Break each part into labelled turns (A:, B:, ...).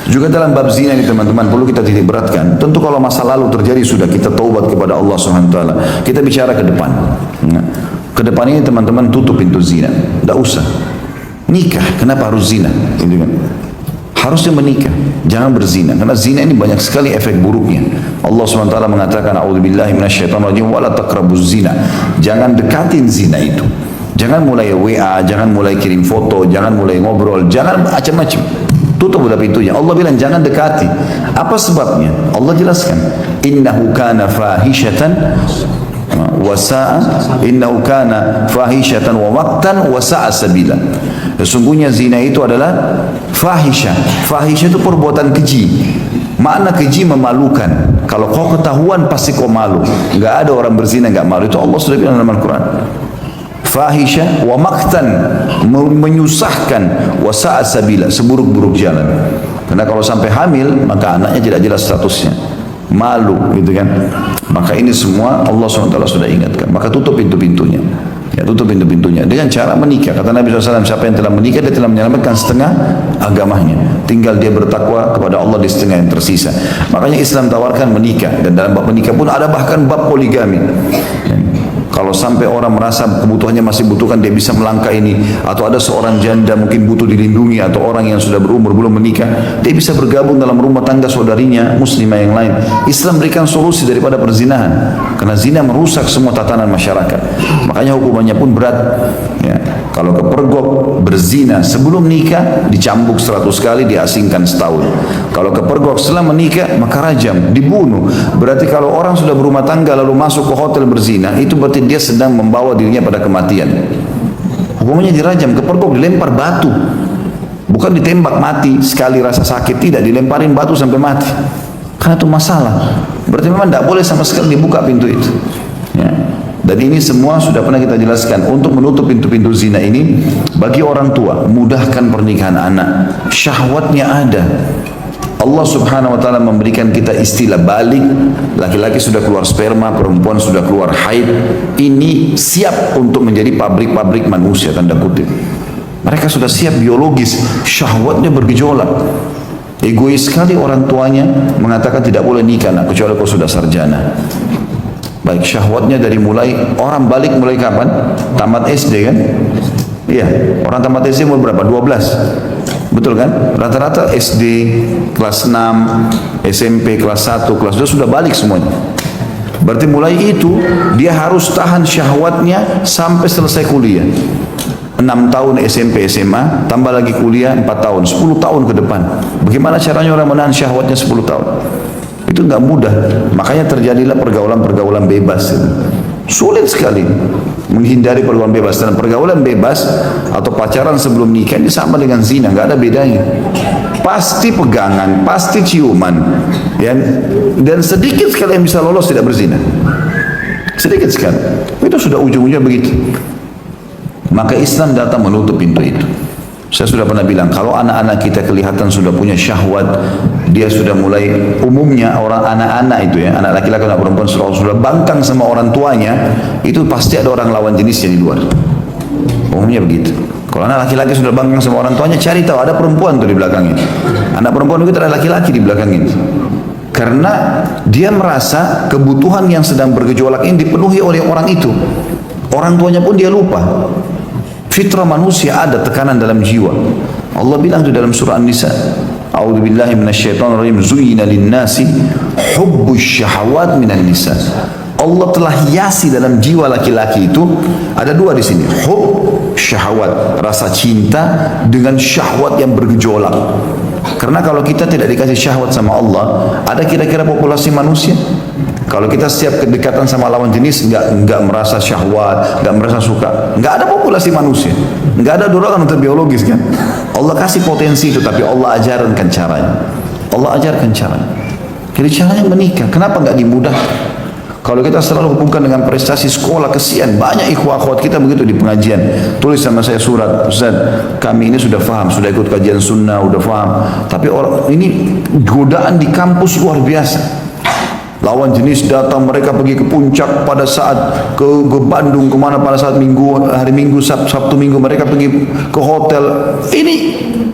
A: Juga dalam bab zina ini teman-teman perlu kita titik beratkan. Tentu kalau masa lalu terjadi sudah kita taubat kepada Allah Subhanahu wa taala. Kita bicara ke depan. Nah, ke depan ini teman-teman tutup pintu zina. Tidak usah. Nikah, kenapa harus zina? Gitu kan? Harusnya menikah, jangan berzina. Karena zina ini banyak sekali efek buruknya. Allah Subhanahu wa taala mengatakan a'udzubillahi minasyaitonirrajim wala taqrabuz zina. Jangan dekatin zina itu. Jangan mulai WA, jangan mulai kirim foto, jangan mulai ngobrol, jangan macam-macam. Tutup udah pintunya. Allah bilang jangan dekati. Apa sebabnya? Allah jelaskan. Innahu kana fahishatan wa sa'a innahu kana fahishatan wa maqtan wa sa'a sabila. Sesungguhnya zina itu adalah fahisha. Fahisha itu perbuatan keji. Makna keji memalukan. Kalau kau ketahuan pasti kau malu. Enggak ada orang berzina enggak malu. Itu Allah sudah bilang dalam Al-Quran. Fahisha wa maqtan, menyusahkan, wa sa'a sabila, seburuk-buruk jalan. Karena kalau sampai hamil maka anaknya tidak jelas statusnya, malu gitu kan. Maka ini semua Allah SWT sudah ingatkan. Maka tutup pintu-pintunya. Ya, tutup pintu-pintunya dengan cara menikah. Kata Nabi SAW, siapa yang telah menikah dia telah menyelamatkan setengah agamanya. Tinggal dia bertakwa kepada Allah di setengah yang tersisa. Makanya Islam tawarkan menikah, dan dalam bab menikah pun ada bahkan bab poligami. Ya. Kalau sampai orang merasa kebutuhannya masih butuhkan, dia bisa melangkah ini. Atau ada seorang janda mungkin butuh dilindungi, atau orang yang sudah berumur belum menikah, dia bisa bergabung dalam rumah tangga saudarinya muslimah yang lain. Islam berikan solusi daripada perzinahan, karena zina merusak semua tatanan masyarakat. Makanya hukumannya pun berat. Ya. Kalau kepergok berzina sebelum nikah dicambuk 100 kali, diasingkan setahun. Kalau kepergok setelah menikah maka rajam, dibunuh. Berarti kalau orang sudah berumah tangga lalu masuk ke hotel berzina, itu berarti dia sedang membawa dirinya pada kematian. Hukumannya dirajam. Kepergok dilempar batu, bukan ditembak mati sekali rasa sakit, tidak, dilemparin batu sampai mati. Karena itu masalah. Berarti memang tidak boleh sama sekali dibuka pintu itu. Ya. Dan ini semua sudah pernah kita jelaskan. Untuk menutup pintu-pintu zina ini, bagi orang tua mudahkan pernikahan anak. Syahwatnya ada. Allah Subhanahu wa taala memberikan kita istilah balik. Laki-laki sudah keluar sperma, perempuan sudah keluar haid. Ini siap untuk menjadi pabrik-pabrik manusia, tanda kutip. Mereka sudah siap biologis, syahwatnya bergejolak. Egois sekali orang tuanya mengatakan tidak boleh nikah nak, kecuali kau sudah sarjana. Baik, syahwatnya dari mulai orang balik mulai kapan? Tamat SD kan? Iya, orang tamat SD umur berapa? 12. Betul kan? Rata-rata SD kelas 6, SMP kelas 1, kelas 2 sudah balik semuanya. Berarti mulai itu dia harus tahan syahwatnya sampai selesai kuliah. 6 tahun SMP SMA, tambah lagi kuliah 4 tahun, 10 tahun ke depan. Bagaimana caranya orang menahan syahwatnya 10 tahun? Itu nggak mudah. Makanya terjadilah pergaulan-pergaulan bebas. Sulit sekali menghindari pergaulan bebas. Dan pergaulan bebas atau pacaran sebelum nikah ini sama dengan zina, nggak ada bedanya. Pasti pegangan, pasti ciuman, ya. Dan sedikit sekali yang bisa lolos tidak berzina. Sedikit sekali. Itu sudah ujung-ujungnya begitu. Maka Islam datang menutup pintu itu. Saya sudah pernah bilang, kalau anak-anak kita kelihatan sudah punya syahwat, dia sudah mulai, umumnya orang anak-anak itu ya, anak laki-laki dan perempuan sudah bangkang sama orang tuanya, itu pasti ada orang lawan jenisnya di luar. Umumnya begitu. Kalau anak laki-laki sudah bangkang sama orang tuanya, cari tahu ada perempuan tuh di belakangnya. Anak perempuan itu ada laki-laki di belakangnya. Karena dia merasa kebutuhan yang sedang bergejolak ini dipenuhi oleh orang itu. Orang tuanya pun dia lupa. Fitrah manusia ada tekanan dalam jiwa. Allah bilang itu dalam surah An-Nisa. A'udzubillahi minasyaitonirrajim. Zuyyina lin-nasi hubbus syahawat minan nisa. Allah telah hiasi dalam jiwa laki-laki itu ada dua di sini. Hub syahwat, rasa cinta dengan syahwat yang bergejolak. Karena kalau kita tidak dikasih syahwat sama Allah, ada kira-kira populasi manusia? Kalau kita setiap kedekatan sama lawan jenis enggak merasa syahwat, enggak merasa suka, enggak ada populasi manusia, enggak ada dorongan untuk biologis kan? Allah kasih potensi itu, tapi Allah ajarkan caranya. Allah ajarkan caranya. Jadi caranya menikah. Kenapa enggak dimudahkan? Kalau kita selalu hubungkan dengan prestasi sekolah, kesian banyak ikhwah akhwat kita begitu di pengajian. Tulis sama saya surat, Ustaz, kami ini sudah faham, sudah ikut kajian sunnah, sudah faham. Tapi orang ini godaan di kampus luar biasa. Lawan jenis datang, mereka pergi ke puncak pada saat ke Bandung, kemana pada saat hari Minggu, Sabtu Minggu mereka pergi ke hotel. Ini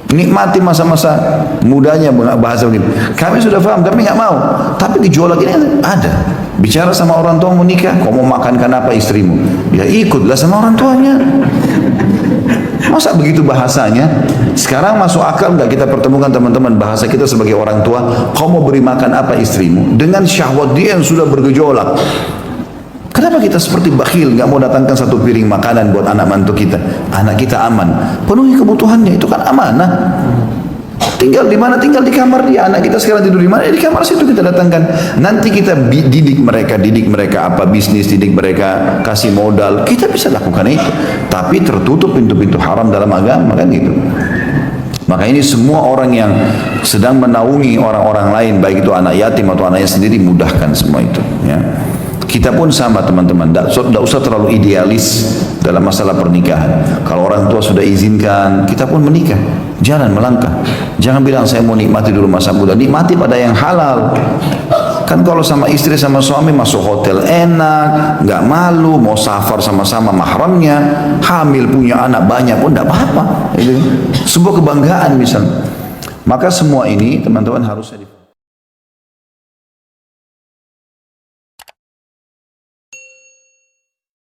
A: Nikmati masa-masa mudanya, bahasa begitu. Kami sudah paham, tapi nggak mau. Tapi gejolak ini ada. Bicara sama orang tua mau nikah, kau mau makankan apa istrimu? Ya ikutlah sama orang tuanya. Masa begitu bahasanya? Sekarang masuk akal nggak kita pertemukan teman-teman bahasa kita sebagai orang tua? Kau mau beri makan apa istrimu? Dengan syahwat dia yang sudah bergejolak. Kenapa kita seperti bakhil, nggak mau datangkan satu piring makanan buat anak mantu kita? Anak kita aman, penuhi kebutuhannya, itu kan amanah. Tinggal di mana? Tinggal di kamar dia. Anak kita sekarang tidur di mana? Di kamar situ kita datangkan. Nanti kita didik mereka apa bisnis, didik mereka, kasih modal. Kita bisa lakukan itu. Tapi tertutup pintu-pintu haram dalam agama kan gitu. Maka ini semua orang yang sedang menaungi orang-orang lain, baik itu anak yatim atau anaknya sendiri, mudahkan semua itu. Ya. Kita pun sama teman-teman, tidak usah terlalu idealis dalam masalah pernikahan. Kalau orang tua sudah izinkan, kita pun menikah, jalan melangkah. Jangan bilang saya mau nikmati dulu masa muda, nikmati pada yang halal. Kan kalau sama istri sama suami masuk hotel enak, nggak malu, mau safar sama-sama mahramnya, hamil punya anak banyak pun tidak apa-apa. Itu sebuah kebanggaan misalnya. Maka semua ini teman-teman harusnya